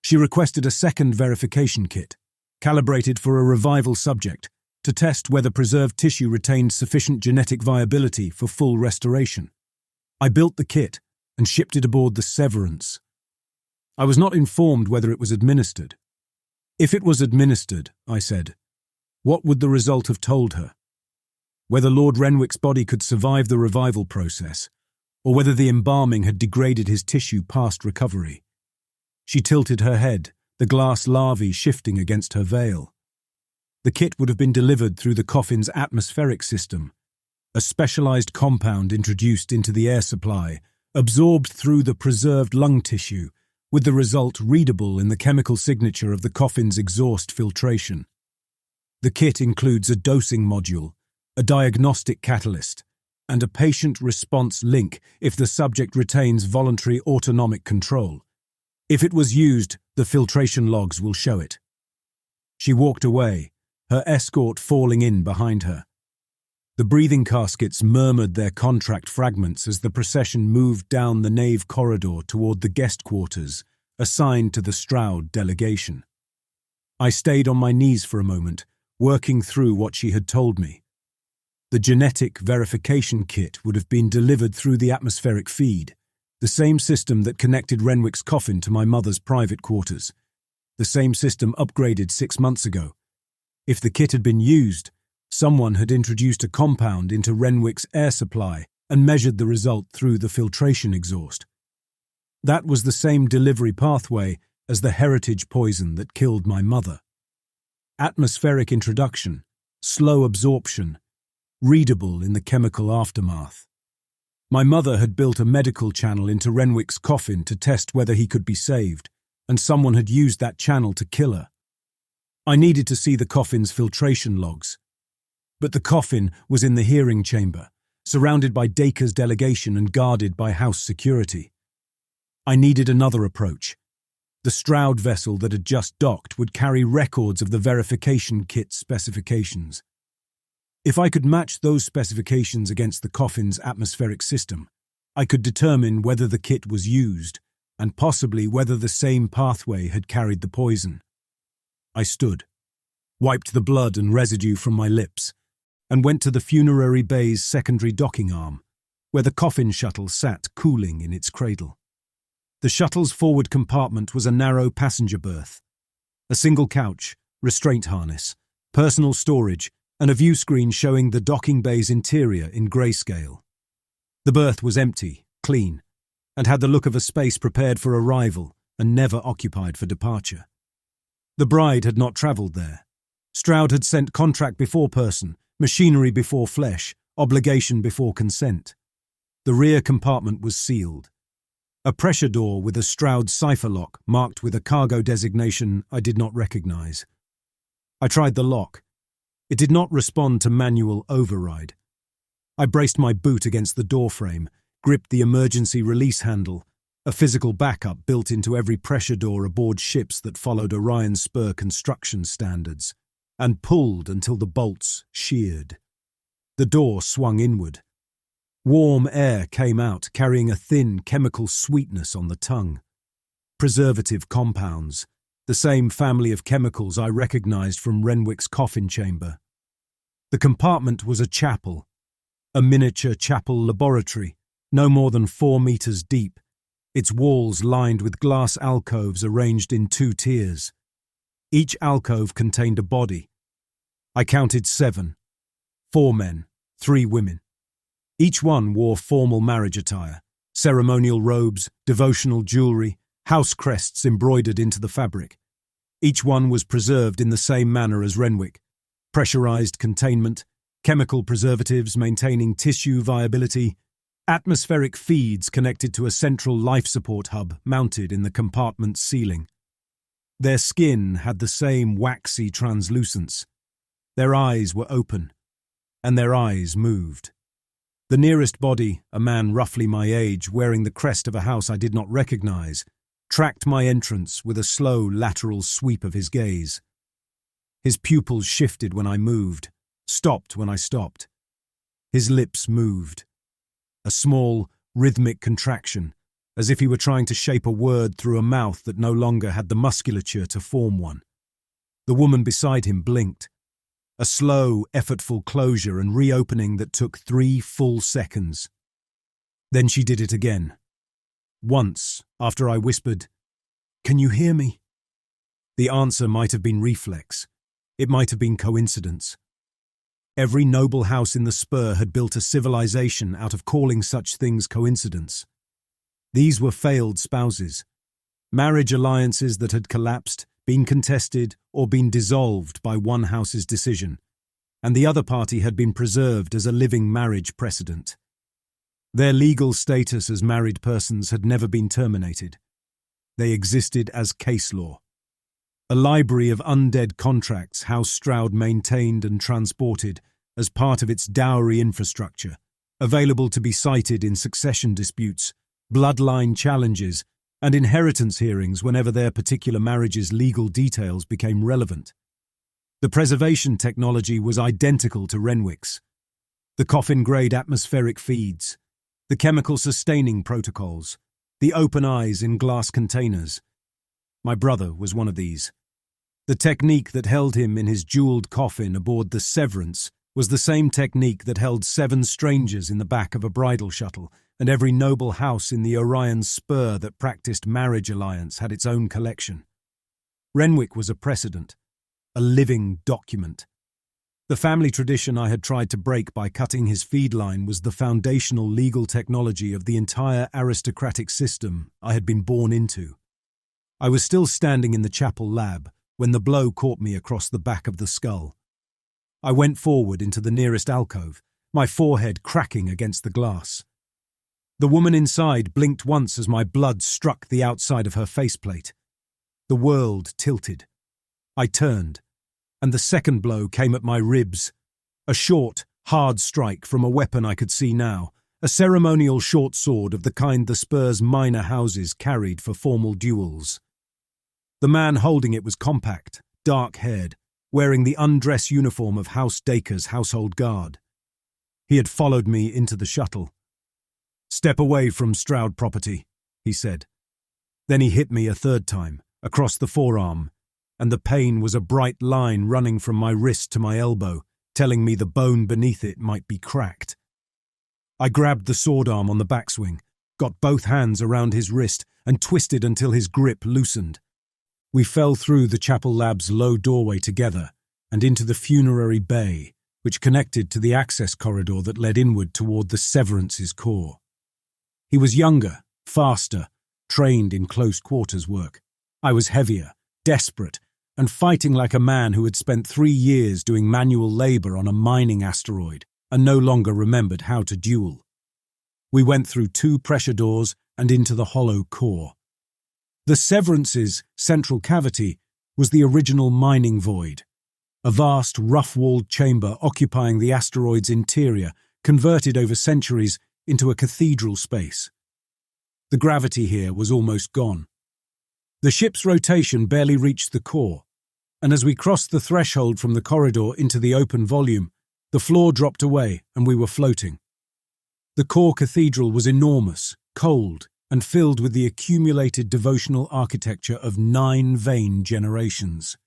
She requested a second verification kit, calibrated for a revival subject, to test whether preserved tissue retained sufficient genetic viability for full restoration. I built the kit and shipped it aboard the Severance. I was not informed whether it was administered. If it was administered, I said, what would the result have told her? Whether Lord Renwick's body could survive the revival process, or whether the embalming had degraded his tissue past recovery. She tilted her head, the glass larvae shifting against her veil. The kit would have been delivered through the coffin's atmospheric system, a specialized compound introduced into the air supply, absorbed through the preserved lung tissue, with the result readable in the chemical signature of the coffin's exhaust filtration. The kit includes a dosing module, a diagnostic catalyst, and a patient response link if the subject retains voluntary autonomic control. If it was used, the filtration logs will show it. She walked away, her escort falling in behind her. The breathing caskets murmured their contract fragments as the procession moved down the nave corridor toward the guest quarters assigned to the Straoud delegation. I stayed on my knees for a moment, working through what she had told me. The genetic verification kit would have been delivered through the atmospheric feed, the same system that connected Renwick's coffin to my mother's private quarters, the same system upgraded 6 months ago. If the kit had been used, someone had introduced a compound into Renwick's air supply and measured the result through the filtration exhaust. That was the same delivery pathway as the heritage poison that killed my mother. Atmospheric introduction, slow absorption, readable in the chemical aftermath. My mother had built a medical channel into Renwick's coffin to test whether he could be saved, and someone had used that channel to kill her. I needed to see the coffin's filtration logs. But the coffin was in the hearing chamber, surrounded by Dacre's delegation and guarded by house security. I needed another approach. The Straoud vessel that had just docked would carry records of the verification kit specifications. If I could match those specifications against the coffin's atmospheric system, I could determine whether the kit was used and possibly whether the same pathway had carried the poison. I stood, wiped the blood and residue from my lips, and went to the funerary bay's secondary docking arm, where the coffin shuttle sat cooling in its cradle. The shuttle's forward compartment was a narrow passenger berth. A single couch, restraint harness, personal storage, and a view screen showing the docking bay's interior in grayscale. The berth was empty, clean, and had the look of a space prepared for arrival and never occupied for departure. The bride had not travelled there. Straoud had sent contract before person, machinery before flesh, obligation before consent. The rear compartment was sealed. A pressure door with a Straoud cipher lock marked with a cargo designation I did not recognize. I tried the lock. It did not respond to manual override. I braced my boot against the doorframe, gripped the emergency release handle, a physical backup built into every pressure door aboard ships that followed Orion Spur construction standards, and pulled until the bolts sheared. The door swung inward. Warm air came out, carrying a thin chemical sweetness on the tongue. Preservative compounds, the same family of chemicals I recognized from Renwick's coffin chamber. The compartment was a chapel, a miniature chapel laboratory, no more than 4 meters deep, its walls lined with glass alcoves arranged in 2 tiers. Each alcove contained a body. I counted 7, 4 men, 3 women. Each one wore formal marriage attire, ceremonial robes, devotional jewelry, house crests embroidered into the fabric. Each one was preserved in the same manner as Renwick: pressurized containment, chemical preservatives maintaining tissue viability, atmospheric feeds connected to a central life support hub mounted in the compartment's ceiling. Their skin had the same waxy translucence. Their eyes were open, and their eyes moved. The nearest body, a man roughly my age, wearing the crest of a house I did not recognize, tracked my entrance with a slow lateral sweep of his gaze. His pupils shifted when I moved, stopped when I stopped. His lips moved. A small, rhythmic contraction, as if he were trying to shape a word through a mouth that no longer had the musculature to form one. The woman beside him blinked. A slow, effortful closure and reopening that took 3 full seconds. Then she did it again. Once, after I whispered, "Can you hear me?" The answer might have been reflex. It might have been coincidence. Every noble house in the Spur had built a civilization out of calling such things coincidence. These were failed spouses, marriage alliances that had collapsed, been contested, or been dissolved by one house's decision, and the other party had been preserved as a living marriage precedent. Their legal status as married persons had never been terminated. They existed as case law. A library of undead contracts House Straoud maintained and transported as part of its dowry infrastructure, available to be cited in succession disputes, bloodline challenges, and inheritance hearings whenever their particular marriage's legal details became relevant. The preservation technology was identical to Renwick's. The coffin-grade atmospheric feeds, the chemical sustaining protocols, the open eyes in glass containers. My brother was one of these. The technique that held him in his jeweled coffin aboard the Severance was the same technique that held 7 strangers in the back of a bridal shuttle, and every noble house in the Orion Spur that practiced marriage alliance had its own collection. Renwick was a precedent, a living document. The family tradition I had tried to break by cutting his feed line was the foundational legal technology of the entire aristocratic system I had been born into. I was still standing in the chapel lab when the blow caught me across the back of the skull. I went forward into the nearest alcove, my forehead cracking against the glass. The woman inside blinked once as my blood struck the outside of her faceplate. The world tilted. I turned, and the second blow came at my ribs. A short, hard strike from a weapon I could see now, a ceremonial short sword of the kind the Spur's minor houses carried for formal duels. The man holding it was compact, dark-haired, wearing the undress uniform of House Dacre's household guard. He had followed me into the shuttle. "Step away from Straoud property," he said. Then he hit me a third time, across the forearm, and the pain was a bright line running from my wrist to my elbow, telling me the bone beneath it might be cracked. I grabbed the sword arm on the backswing, got both hands around his wrist, and twisted until his grip loosened. We fell through the chapel lab's low doorway together and into the funerary bay, which connected to the access corridor that led inward toward the Severance's core. He was younger, faster, trained in close quarters work. I was heavier, desperate, and fighting like a man who had spent 3 years doing manual labor on a mining asteroid and no longer remembered how to duel. We went through 2 pressure doors and into the hollow core. The Severance's central cavity was the original mining void, a vast, rough-walled chamber occupying the asteroid's interior, converted over centuries into a cathedral space. The gravity here was almost gone. The ship's rotation barely reached the core, and as we crossed the threshold from the corridor into the open volume, the floor dropped away and we were floating. The core cathedral was enormous, cold, and filled with the accumulated devotional architecture of 9 Vane generations.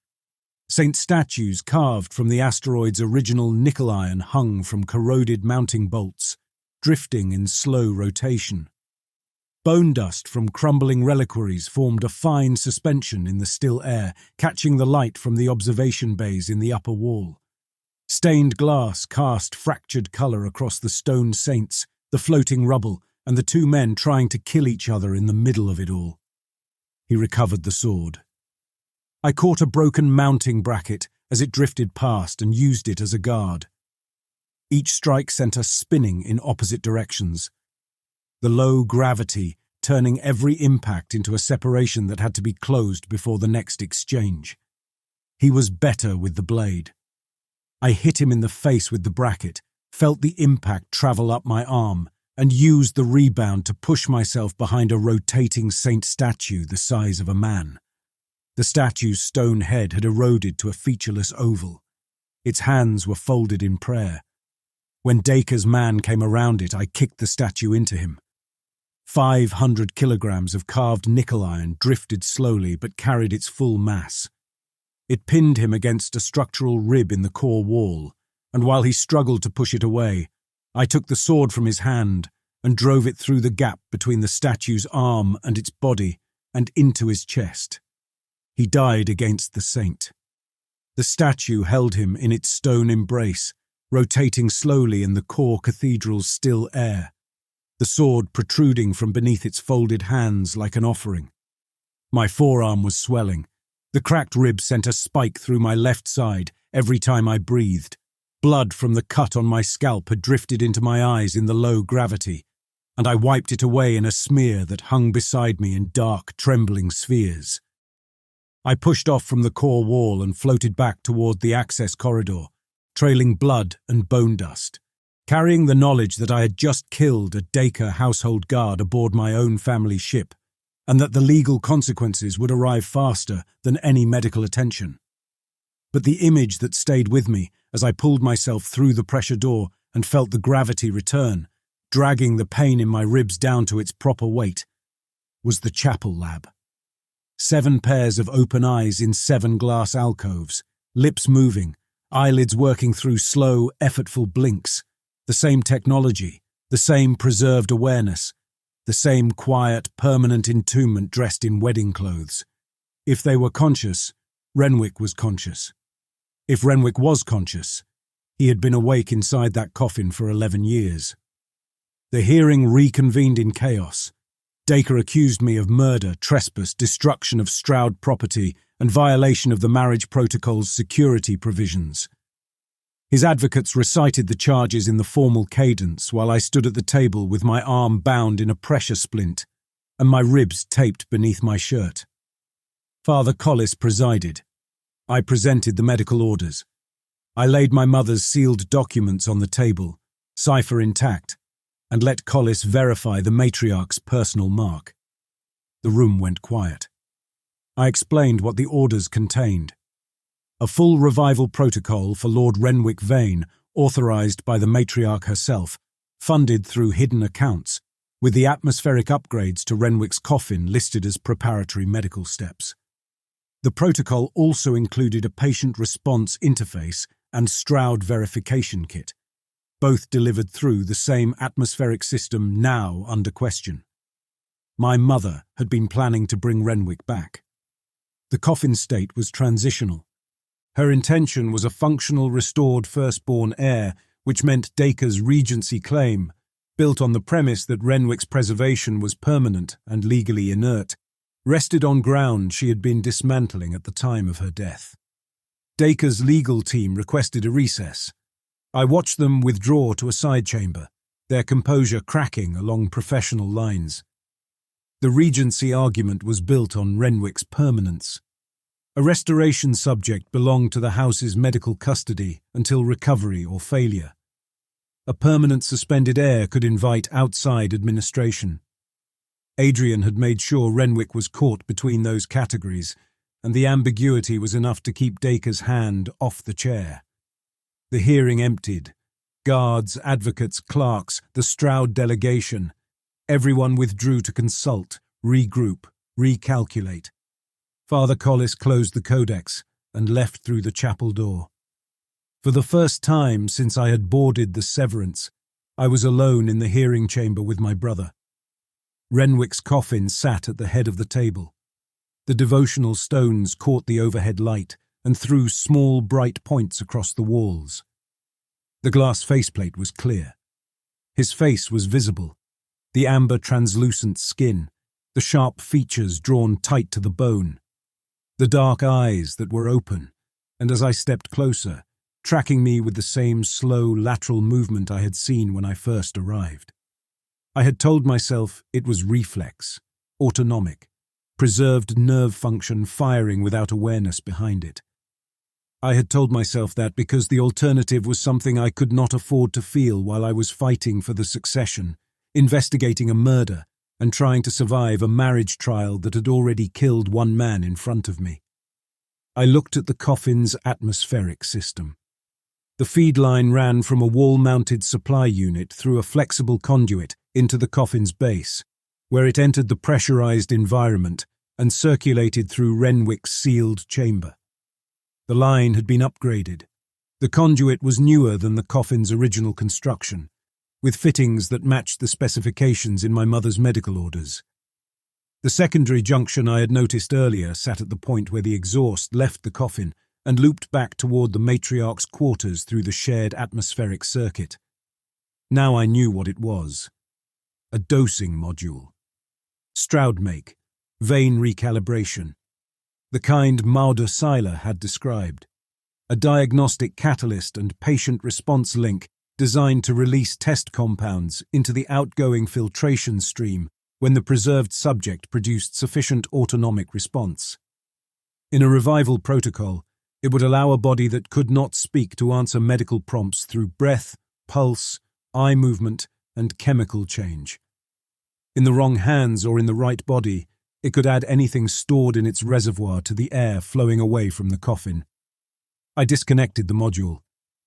Saint statues carved from the asteroid's original nickel iron hung from corroded mounting bolts, drifting in slow rotation. Bone dust from crumbling reliquaries formed a fine suspension in the still air, catching the light from the observation bays in the upper wall. Stained glass cast fractured colour across the stone saints, the floating rubble, and the 2 men trying to kill each other in the middle of it all. He recovered the sword. I caught a broken mounting bracket as it drifted past and used it as a guard. Each strike sent us spinning in opposite directions, the low gravity turning every impact into a separation that had to be closed before the next exchange. He was better with the blade. I hit him in the face with the bracket, felt the impact travel up my arm, and used the rebound to push myself behind a rotating saint statue the size of a man. The statue's stone head had eroded to a featureless oval. Its hands were folded in prayer. When Dacre's man came around it, I kicked the statue into him. 500 kilograms of carved nickel iron drifted slowly but carried its full mass. It pinned him against a structural rib in the core wall, and while he struggled to push it away, I took the sword from his hand and drove it through the gap between the statue's arm and its body and into his chest. He died against the saint. The statue held him in its stone embrace, rotating slowly in the core cathedral's still air, the sword protruding from beneath its folded hands like an offering. My forearm was swelling. The cracked rib sent a spike through my left side every time I breathed. Blood from the cut on my scalp had drifted into my eyes in the low gravity, and I wiped it away in a smear that hung beside me in dark, trembling spheres. I pushed off from the core wall and floated back toward the access corridor, trailing blood and bone dust, carrying the knowledge that I had just killed a Dacre household guard aboard my own family ship, and that the legal consequences would arrive faster than any medical attention. But the image that stayed with me as I pulled myself through the pressure door and felt the gravity return, dragging the pain in my ribs down to its proper weight, was the chapel lab. 7 pairs of open eyes in 7 glass alcoves, lips moving, eyelids working through slow, effortful blinks, the same technology, the same preserved awareness, the same quiet, permanent entombment dressed in wedding clothes. If they were conscious, Renwick was conscious. If Renwick was conscious, He had been awake inside that coffin for 11 years. The hearing reconvened in chaos. Dacre accused me of murder, trespass, destruction of Straoud property, and violation of the marriage protocol's security provisions. His advocates recited the charges in the formal cadence while I stood at the table with my arm bound in a pressure splint and my ribs taped beneath my shirt. Father Collis presided. I presented the medical orders. I laid my mother's sealed documents on the table, cipher intact, and let Collis verify the matriarch's personal mark. The room went quiet. I explained what the orders contained. A full revival protocol for Lord Renwick Vane, authorised by the matriarch herself, funded through hidden accounts, with the atmospheric upgrades to Renwick's coffin listed as preparatory medical steps. The protocol also included a patient response interface and Straoud verification kit, both delivered through the same atmospheric system now under question. My mother had been planning to bring Renwick back. The coffin state was transitional. Her intention was a functional restored firstborn heir, which meant Dacre's regency claim, built on the premise that Renwick's preservation was permanent and legally inert, rested on ground she had been dismantling at the time of her death. Dacre's legal team requested a recess. I watched them withdraw to a side chamber, their composure cracking along professional lines. The regency argument was built on Renwick's permanence. A restoration subject belonged to the house's medical custody until recovery or failure. A permanent suspended heir could invite outside administration. Adrian had made sure Renwick was caught between those categories, and the ambiguity was enough to keep Dacre's hand off the chair. The hearing emptied. Guards, advocates, clerks, the Straoud delegation. Everyone withdrew to consult, regroup, recalculate. Father Collis closed the codex and left through the chapel door. For the first time since I had boarded the Severance, I was alone in the hearing chamber with my brother. Renwick's coffin sat at the head of the table. The devotional stones caught the overhead light and threw small, bright points across the walls. The glass faceplate was clear. His face was visible, the amber translucent skin, the sharp features drawn tight to the bone, the dark eyes that were open, and as I stepped closer, tracking me with the same slow lateral movement I had seen when I first arrived. I had told myself it was reflex, autonomic, preserved nerve function firing without awareness behind it. I had told myself that because the alternative was something I could not afford to feel while I was fighting for the succession, investigating a murder, and trying to survive a marriage trial that had already killed one man in front of me. I looked at the coffin's atmospheric system. The feed line ran from a wall-mounted supply unit through a flexible conduit into the coffin's base, where it entered the pressurized environment and circulated through Renwick's sealed chamber. The line had been upgraded. The conduit was newer than the coffin's original construction, with fittings that matched the specifications in my mother's medical orders. The secondary junction I had noticed earlier sat at the point where the exhaust left the coffin and looped back toward the matriarch's quarters through the shared atmospheric circuit. Now I knew what it was. A dosing module. Straoud make, Vane recalibration. The kind Mauder Seiler had described. A diagnostic catalyst and patient response link designed to release test compounds into the outgoing filtration stream when the preserved subject produced sufficient autonomic response. In a revival protocol, it would allow a body that could not speak to answer medical prompts through breath, pulse, eye movement, and chemical change. In the wrong hands or in the right body, it could add anything stored in its reservoir to the air flowing away from the coffin. I disconnected the module.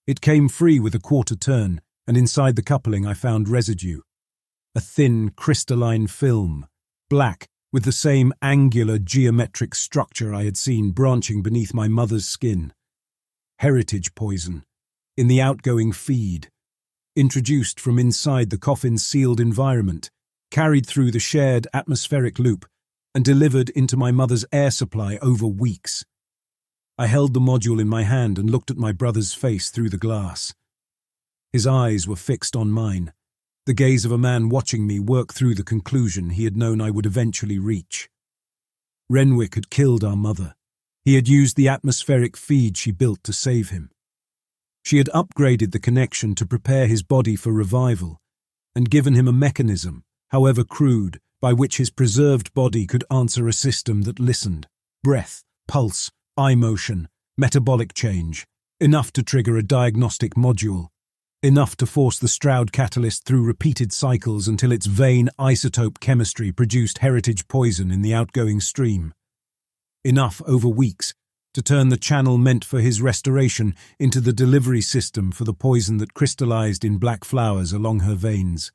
It came free with a quarter turn, and inside the coupling I found residue. A thin, crystalline film, black, with the same angular geometric structure I had seen branching beneath my mother's skin. Heritage poison, in the outgoing feed, introduced from inside the coffin's sealed environment, carried through the shared atmospheric loop, and delivered into my mother's air supply over weeks. I held the module in my hand and looked at my brother's face through the glass, His eyes were fixed on mine, the gaze of a man watching me work through the conclusion he had known I would eventually reach. Renwick had killed our mother. He had used the atmospheric feed she built to save him. She had upgraded the connection to prepare his body for revival and given him a mechanism, however crude, by which his preserved body could answer a system that listened. Breath, pulse, eye motion, metabolic change, enough to trigger a diagnostic module, enough to force the Straoud catalyst through repeated cycles until its Vane isotope chemistry produced heritage poison in the outgoing stream. Enough over weeks to turn the channel meant for his restoration into the delivery system for the poison that crystallized in black flowers along her veins.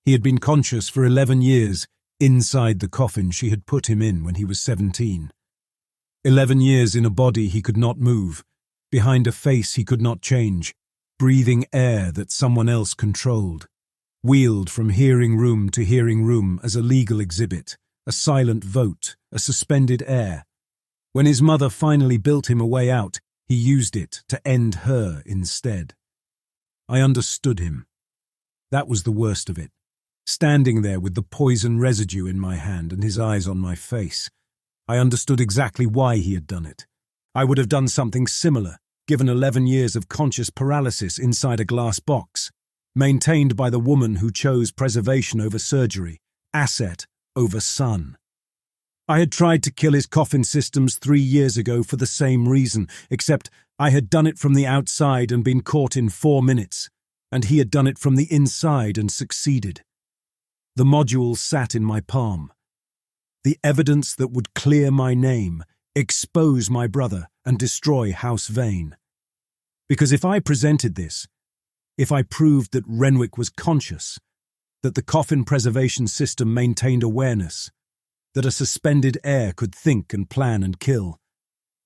He had been conscious for 11 years inside the coffin she had put him in when he was 17. 11 years in a body he could not move, behind a face he could not change, breathing air that someone else controlled, wheeled from hearing room to hearing room as a legal exhibit, a silent vote, a suspended heir. When his mother finally built him a way out, he used it to end her instead. I understood him. That was the worst of it. Standing there with the poison residue in my hand and his eyes on my face, I understood exactly why he had done it. I would have done something similar, given 11 years of conscious paralysis inside a glass box, maintained by the woman who chose preservation over surgery, asset over son. I had tried to kill his coffin systems 3 years ago for the same reason, except I had done it from the outside and been caught in 4 minutes, and he had done it from the inside and succeeded. The module sat in my palm. The evidence that would clear my name, expose my brother, and destroy House Vane. Because if I presented this, if I proved that Renwick was conscious, that the coffin preservation system maintained awareness, that a suspended heir could think and plan and kill,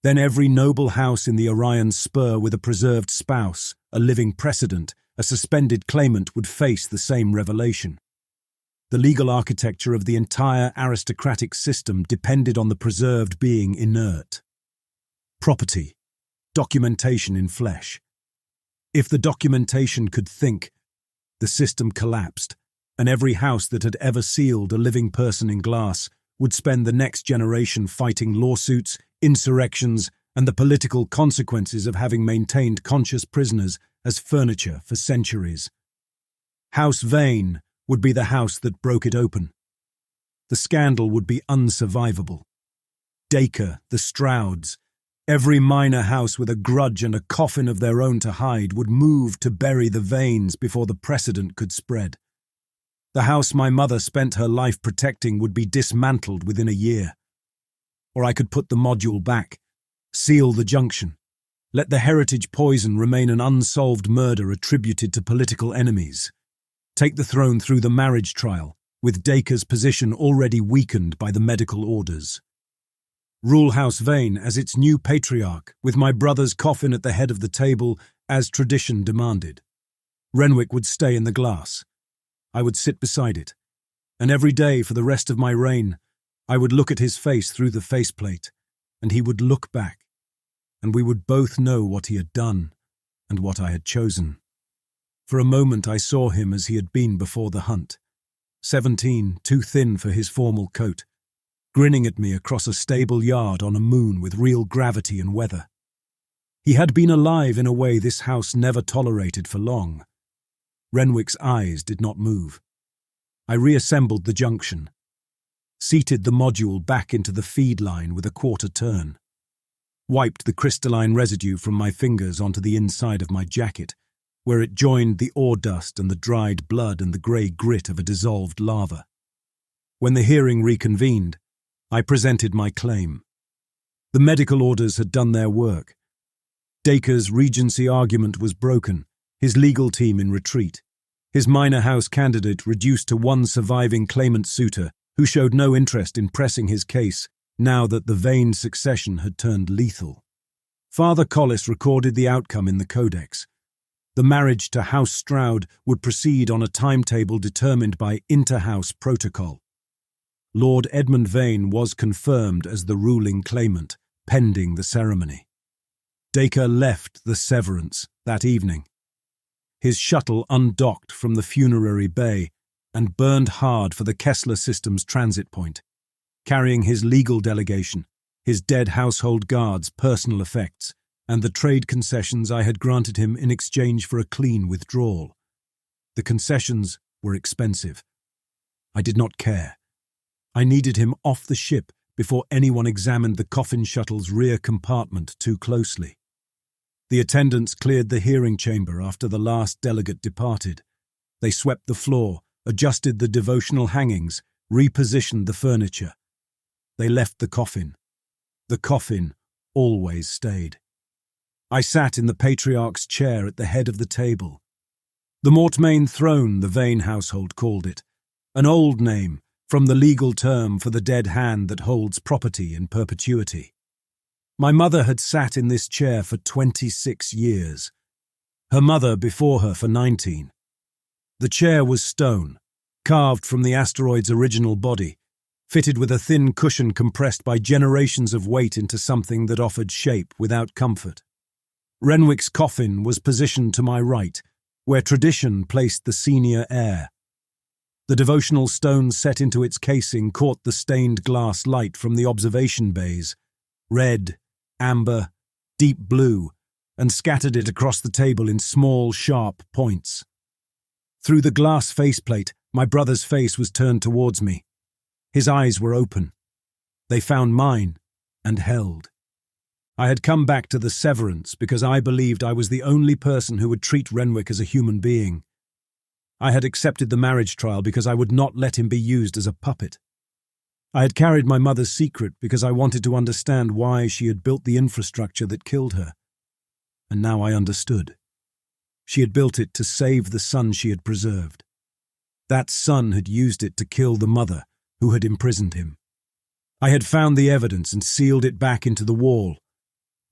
then every noble house in the Orion Spur with a preserved spouse, a living precedent, a suspended claimant would face the same revelation. The legal architecture of the entire aristocratic system depended on the preserved being inert. Property, documentation in flesh. If the documentation could think, the system collapsed, and every house that had ever sealed a living person in glass would spend the next generation fighting lawsuits, insurrections, and the political consequences of having maintained conscious prisoners as furniture for centuries. House Vane would be the house that broke it open. The scandal would be unsurvivable. Dacre, the Straouds, every minor house with a grudge and a coffin of their own to hide would move to bury the Vanes before the precedent could spread. The house my mother spent her life protecting would be dismantled within a year. Or I could put the module back, seal the junction, let the heritage poison remain an unsolved murder attributed to political enemies, take the throne through the marriage trial, with Dacre's position already weakened by the medical orders. Rule House Vane as its new patriarch, with my brother's coffin at the head of the table as tradition demanded. Renwick would stay in the glass. I would sit beside it, and every day for the rest of my reign, I would look at his face through the faceplate, and he would look back, and we would both know what he had done and what I had chosen. For a moment I saw him as he had been before the hunt, 17, too thin for his formal coat, grinning at me across a stable yard on a moon with real gravity and weather. He had been alive in a way this house never tolerated for long. Renwick's eyes did not move. I reassembled the junction, seated the module back into the feed line with a quarter turn, wiped the crystalline residue from my fingers onto the inside of my jacket, where it joined the ore dust and the dried blood and the grey grit of a dissolved lava. When the hearing reconvened, I presented my claim. The medical orders had done their work. Dacre's regency argument was broken, his legal team in retreat, his minor house candidate reduced to one surviving claimant suitor who showed no interest in pressing his case now that the Vane succession had turned lethal. Father Collis recorded the outcome in the codex. The marriage to House Straoud would proceed on a timetable determined by inter-house protocol. Lord Edmund Vane was confirmed as the ruling claimant, pending the ceremony. Dacre left the Severance that evening. his shuttle undocked from the funerary bay and burned hard for the Kessler system's transit point, carrying his legal delegation, his dead household guards' personal effects, and the trade concessions I had granted him in exchange for a clean withdrawal. The concessions were expensive. I did not care. I needed him off the ship before anyone examined the coffin shuttle's rear compartment too closely. The attendants cleared the hearing chamber after the last delegate departed. They swept the floor, adjusted the devotional hangings, repositioned the furniture. They left the coffin. The coffin always stayed. I sat in the patriarch's chair at the head of the table. The Mortmain throne, the Vane household called it, an old name from the legal term for the dead hand that holds property in perpetuity. My mother had sat in this chair for 26 years, her mother before her for 19. The chair was stone, carved from the asteroid's original body, fitted with a thin cushion compressed by generations of weight into something that offered shape without comfort. Renwick's coffin was positioned to my right, where tradition placed the senior heir. The devotional stone set into its casing caught the stained glass light from the observation bays, red, amber, deep blue, and scattered it across the table in small, sharp points. Through the glass faceplate, my brother's face was turned towards me. His eyes were open. They found mine and held. I had come back to the Severance because I believed I was the only person who would treat Renwick as a human being. I had accepted the marriage trial because I would not let him be used as a puppet. I had carried my mother's secret because I wanted to understand why she had built the infrastructure that killed her. And now I understood. She had built it to save the son she had preserved. That son had used it to kill the mother who had imprisoned him. I had found the evidence and sealed it back into the wall,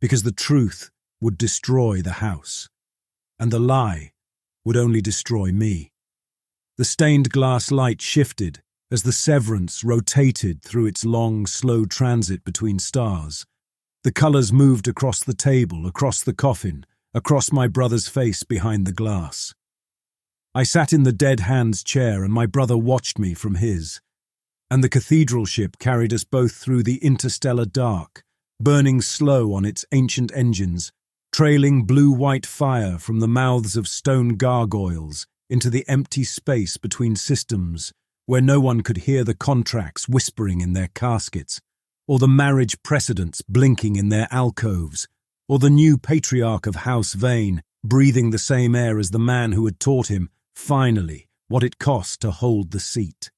because the truth would destroy the house, and the lie would only destroy me. The stained glass light shifted as the Severance rotated through its long, slow transit between stars. The colours moved across the table, across the coffin, across my brother's face behind the glass. I sat in the dead hand's chair and my brother watched me from his, and the cathedral ship carried us both through the interstellar dark, burning slow on its ancient engines, trailing blue-white fire from the mouths of stone gargoyles into the empty space between systems where no one could hear the contracts whispering in their caskets, or the marriage precedents blinking in their alcoves, or the new patriarch of House Vane breathing the same air as the man who had taught him, finally, what it cost to hold the seat.